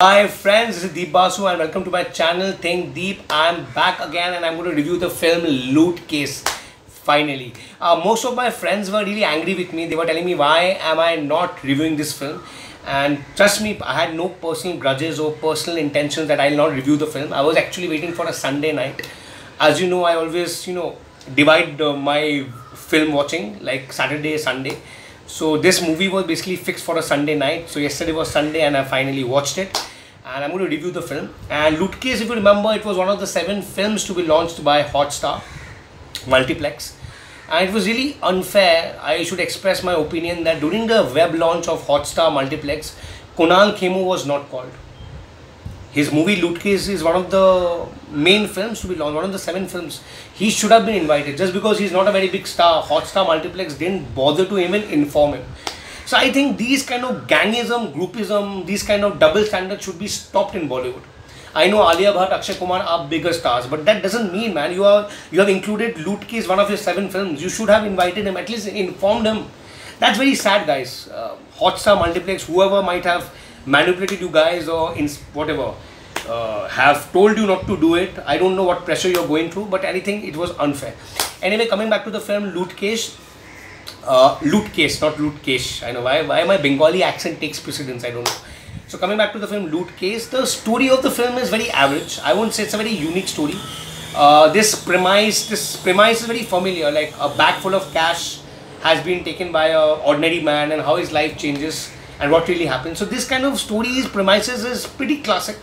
Hi friends, this is Deep Basu and welcome to my channel Think Deep. I'm back again and I'm going to review the film Loot Case. Finally, most of my friends were really angry with me. They were telling me why am I not reviewing this film, and trust me, I had no personal grudges or personal intentions that I'll not review the film. I was actually waiting for a Sunday night. As you know, I always divide my film watching like Saturday, Sunday. So this movie was basically fixed for a Sunday night. So yesterday was Sunday and I finally watched it. And I'm going to review the film. And Loot Case, if you remember, it was one of the 7 films to be launched by Hotstar Multiplex. And it was really unfair. I should express my opinion that during the web launch of Hotstar Multiplex, Kunal Khemu was not called. His movie Loot Case is one of the main films to be launched, one of the 7 films. He should have been invited. Just because he's not a very big star, Hotstar Multiplex didn't bother to even inform him. So I think these kind of gangism, groupism, these kind of double standards should be stopped in Bollywood. I know Alia Bhatt, Akshay Kumar are bigger stars, but that doesn't mean, man, you have included Loot Case, one of your 7 films. You should have invited him, at least informed him. That's very sad, guys. Hotstar Multiplex, whoever might have manipulated you guys or whatever, have told you not to do it. I don't know what pressure you're going through, but anything, it was unfair. Anyway, coming back to the film Loot Case. Loot Case, not Loot Case. I know why my Bengali accent takes precedence, I don't know. So coming back to the film Loot Case, the story of the film is very average. I won't say it's a very unique story. This premise is very familiar, like a bag full of cash has been taken by an ordinary man and how his life changes and what really happens. So this kind of stories, premises is pretty classic.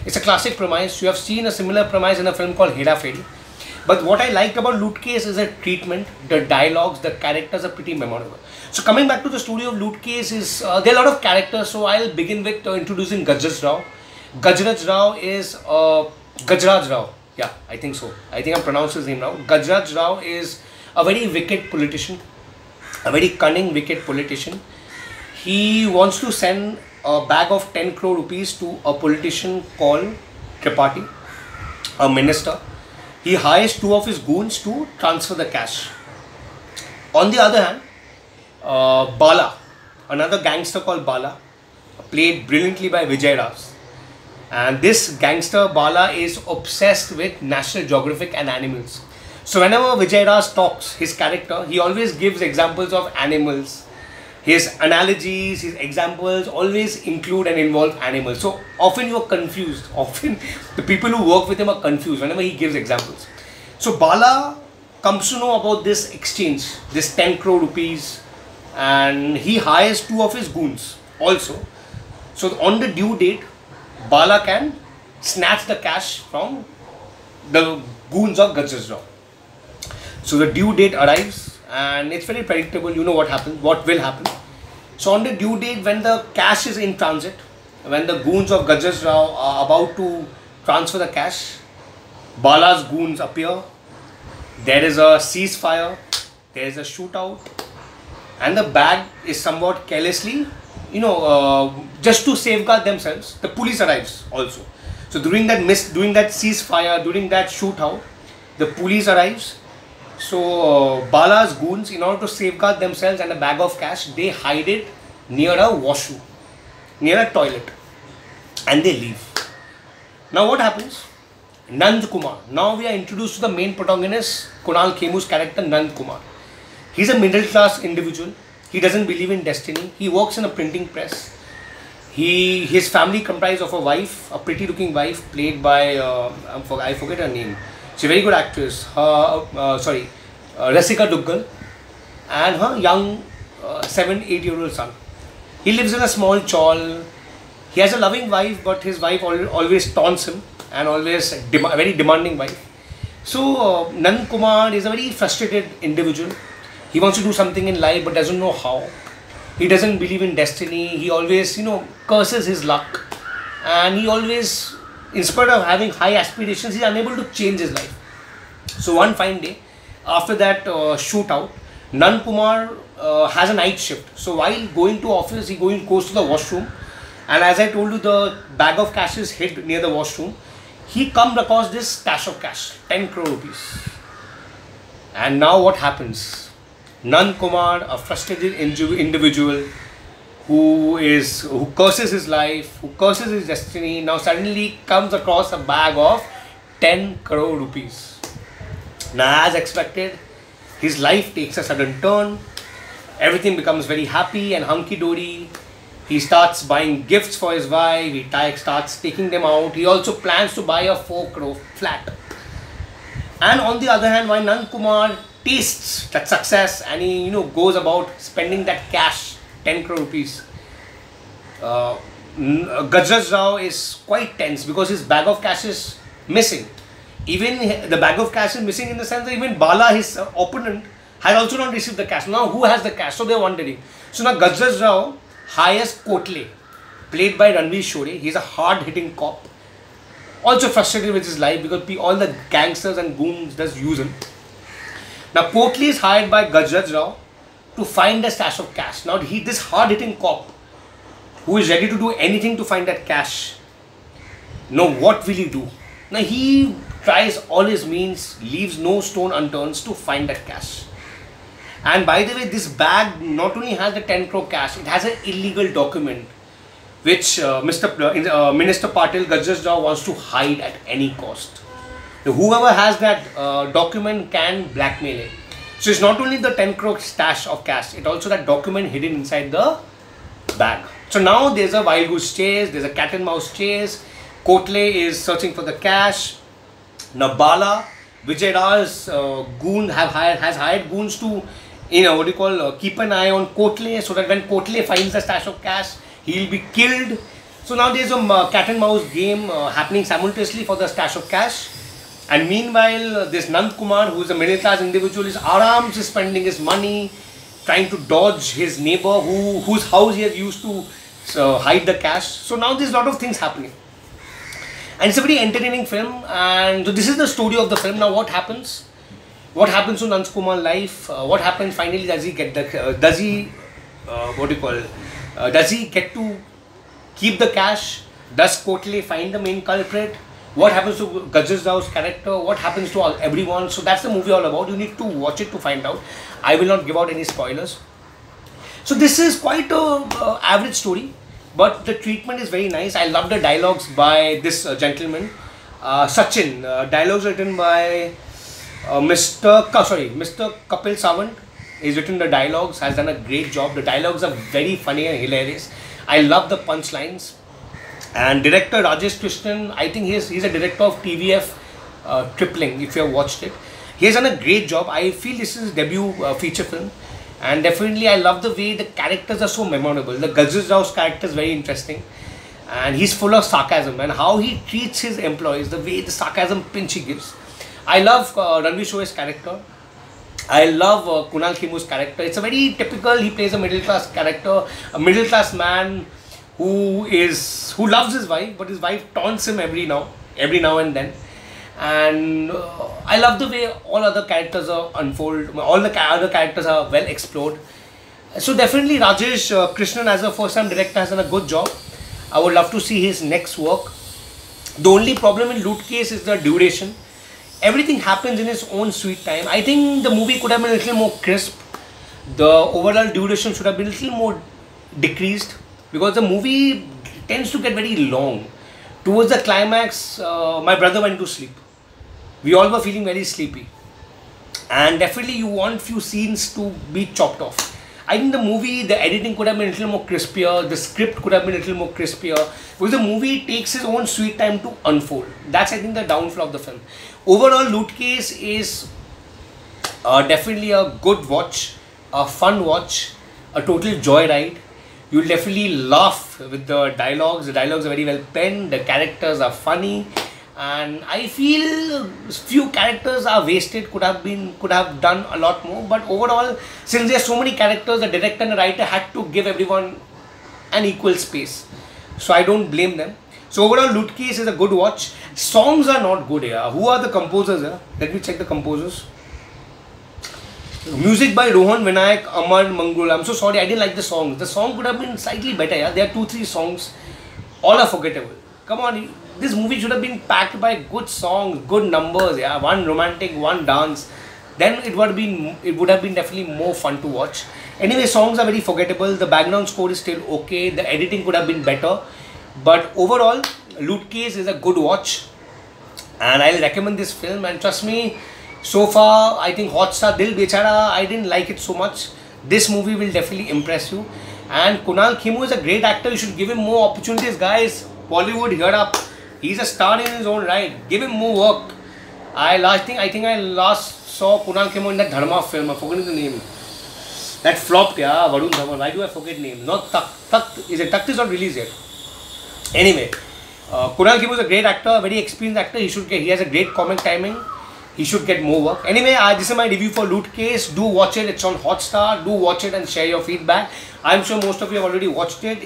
It's a classic premise. You have seen a similar premise in a film called Hera Fairy. But what I like about Loot Case is the treatment, the dialogues, the characters are pretty memorable. So coming back to the story of Loot Case is, there are a lot of characters, so I'll begin with introducing Gajraj Rao. Gajraj Rao is, Gajraj Rao, yeah, I think so. I think I'm pronouncing his name now. Gajraj Rao is a very wicked politician, a very cunning wicked politician. He wants to send a bag of 10 crore rupees to a politician called Tripathi, a minister. He hires 2 of his goons to transfer the cash. On the other hand, Bala, another gangster called Bala, played brilliantly by Vijay Raj. And this gangster Bala is obsessed with National Geographic and animals. So whenever Vijay Raj talks, his character, he always gives examples of animals. His analogies, his examples always include and involve animals. So often you are confused. Often the people who work with him are confused whenever he gives examples. So Bala comes to know about this exchange, this 10 crore rupees, and he hires 2 of his goons also. So on the due date, Bala can snatch the cash from the goons of Gajraj Rao. So the due date arrives. And it's very predictable, you know what happens, what will happen. So on the due date, when the cash is in transit, when the goons of Gajraj Rao are about to transfer the cash, Bala's goons appear, there is a ceasefire, there is a shootout, and the bag is somewhat carelessly, just to safeguard themselves, the police arrives also. So during that ceasefire, during that shootout, the police arrives. So Bala's goons, in order to safeguard themselves and a bag of cash, they hide it near a washroom, near a toilet, and they leave. Now what happens? Nand Kumar. Now we are introduced to the main protagonist, Kunal Khemu's character Nand Kumar. He's a middle class individual. He doesn't believe in destiny. He works in a printing press. His family comprised of a wife, a pretty looking wife played by, I forget her name. She's a very good actress, Rasika Duggal, and her young 7-8-year-old son. He lives in a small chawl. He has a loving wife, but his wife always taunts him and always a very demanding wife. So Nand Kumar is a very frustrated individual. He wants to do something in life but doesn't know how. He doesn't believe in destiny. He always, curses his luck, and he always, in spite of having high aspirations, he is unable to change his life. So one fine day, after that shootout, Nand Kumar has a night shift. So while going to office, he goes to the washroom, and as I told you, the bag of cash is hid near the washroom. He comes across this stash of cash, 10 crore rupees. And now what happens? Nand Kumar, a frustrated individual, who curses his life, who curses his destiny, now suddenly comes across a bag of 10 crore rupees. Now, as expected, his life takes a sudden turn. Everything becomes very happy and hunky-dory. He starts buying gifts for his wife. He starts taking them out. He also plans to buy a 4 crore flat. And on the other hand, while Nand Kumar tastes that success and he goes about spending that cash, 10 crore rupees, Gajraj Rao is quite tense because his bag of cash is missing. Even the bag of cash is missing in the sense that even Bala, his opponent, has also not received the cash. Now who has the cash? So they are wondering. So now Gajraj Rao hires Kotle, played by Ranveer Shore. He's a hard-hitting cop, also frustrated with his life because all the gangsters and goons just use him. Now Kotle is hired by Gajraj Rao to find a stash of cash. Now this hard-hitting cop, who is ready to do anything to find that cash, now what will he do? Now he tries all his means, leaves no stone unturned to find that cash. And by the way, this bag not only has the 10 crore cash, it has an illegal document which Minister Patil, Gajraj Rao, wants to hide at any cost. Now, whoever has that document can blackmail it. So it's not only the 10 crore stash of cash, it's also that document hidden inside the bag. So now there's a wild goose chase, there's a cat and mouse chase. Kotle is searching for the cash. Now Bala, Vijay Raj's goon has hired goons to keep an eye on Kotle, so that when Kotle finds the stash of cash, he'll be killed. So now there's a cat and mouse game happening simultaneously for the stash of cash. And meanwhile, this Nand Kumar, who is a middle class individual, is aram's spending his money, trying to dodge his neighbor whose house he has used to hide the cash. So now there's a lot of things happening. And it's a very entertaining film, and so this is the story of the film. Now what happens? What happens to Nand Kumar's life? What happens finally? Does he get the? Does he does he get to keep the cash? Does Kotle find the main culprit? What happens to Gajraj Rao's character? What happens to everyone? So that's the movie all about. You need to watch it to find out. I will not give out any spoilers. So this is quite a average story, but the treatment is very nice. I love the dialogues by this gentleman, Sachin. Dialogues written by Mr. Kapil Sawant. He's written the dialogues, has done a great job. The dialogues are very funny and hilarious. I love the punchlines. And director Rajesh Krishnan, I think he's a director of TVF Tripling, if you have watched it. He has done a great job. I feel this is his debut feature film. And definitely I love the way the characters are so memorable. The Gajraj Rao's character is very interesting. And he's full of sarcasm. And how he treats his employees, the way the sarcasm pinch he gives. I love Ranveer Shore's character. I love Kunal Khimu's character. It's a very typical, he plays a middle class character. A middle class man who loves his wife, but his wife taunts him every now and then. And I love the way all other characters are unfold. All the other characters are well explored. So definitely Rajesh Krishnan as a first time director has done a good job. I would love to see his next work. The only problem in Loot Case is the duration. Everything happens in its own sweet time. I think the movie could have been a little more crisp. The overall duration should have been a little more decreased, because the movie tends to get very long. Towards the climax, my brother went to sleep. We all were feeling very sleepy. And definitely you want few scenes to be chopped off. I think the movie, the editing could have been a little more crispier. The script could have been a little more crispier. Because the movie takes its own sweet time to unfold. That's, I think, the downfall of the film. Overall, Loot Case is definitely a good watch, a fun watch, a total joyride. You'll definitely laugh with the dialogues. The dialogues are very well penned. The characters are funny. And I feel few characters are wasted, could have done a lot more. But overall, since there are so many characters, the director and the writer had to give everyone an equal space. So I don't blame them. So overall, Loot Case is a good watch. Songs are not good here. Who are the composers here? Let me check the composers. Music by Rohan Vinayak, Amar Mangul. I'm so sorry, I didn't like the songs. The song could have been slightly better. Yeah? There are 2-3 songs. All are forgettable. Come on, this movie should have been packed by good songs, good numbers. Yeah, one romantic, one dance. Then it would have been definitely more fun to watch. Anyway, songs are very forgettable. The background score is still okay. The editing could have been better. But overall, Loot Case is a good watch. And I'll recommend this film. And trust me, so far, I think Hotstar Dil Bechara, I didn't like it so much. This movie will definitely impress you. And Kunal Khemu is a great actor. You should give him more opportunities, guys. Bollywood, hear up. He's a star in his own right. Give him more work. I think I last saw Kunal Khemu in that Dharma film. I forgot the name. That flopped, yeah. Varun Dhawan. Why do I forget name? Not Takht. Takht is not released yet. Anyway, Kunal Khemu is a great actor, a very experienced actor. He has a great comic timing. He should get more work. Anyway, this is my review for Loot Case. Do watch it. It's on Hotstar. Do watch it and share your feedback. I'm sure most of you have already watched it.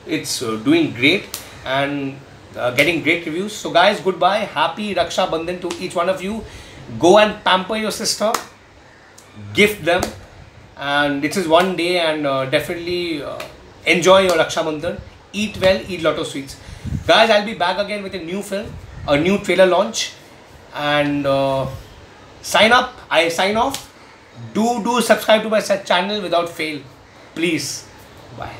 It's doing great and getting great reviews. So guys, goodbye. Happy Raksha Bandhan to each one of you. Go and pamper your sister. Gift them. And this is one day, and definitely enjoy your Raksha Bandhan. Eat well, eat lot of sweets. Guys, I'll be back again with a new film, a new trailer launch. And sign off. Do subscribe to my channel without fail. Please. Bye.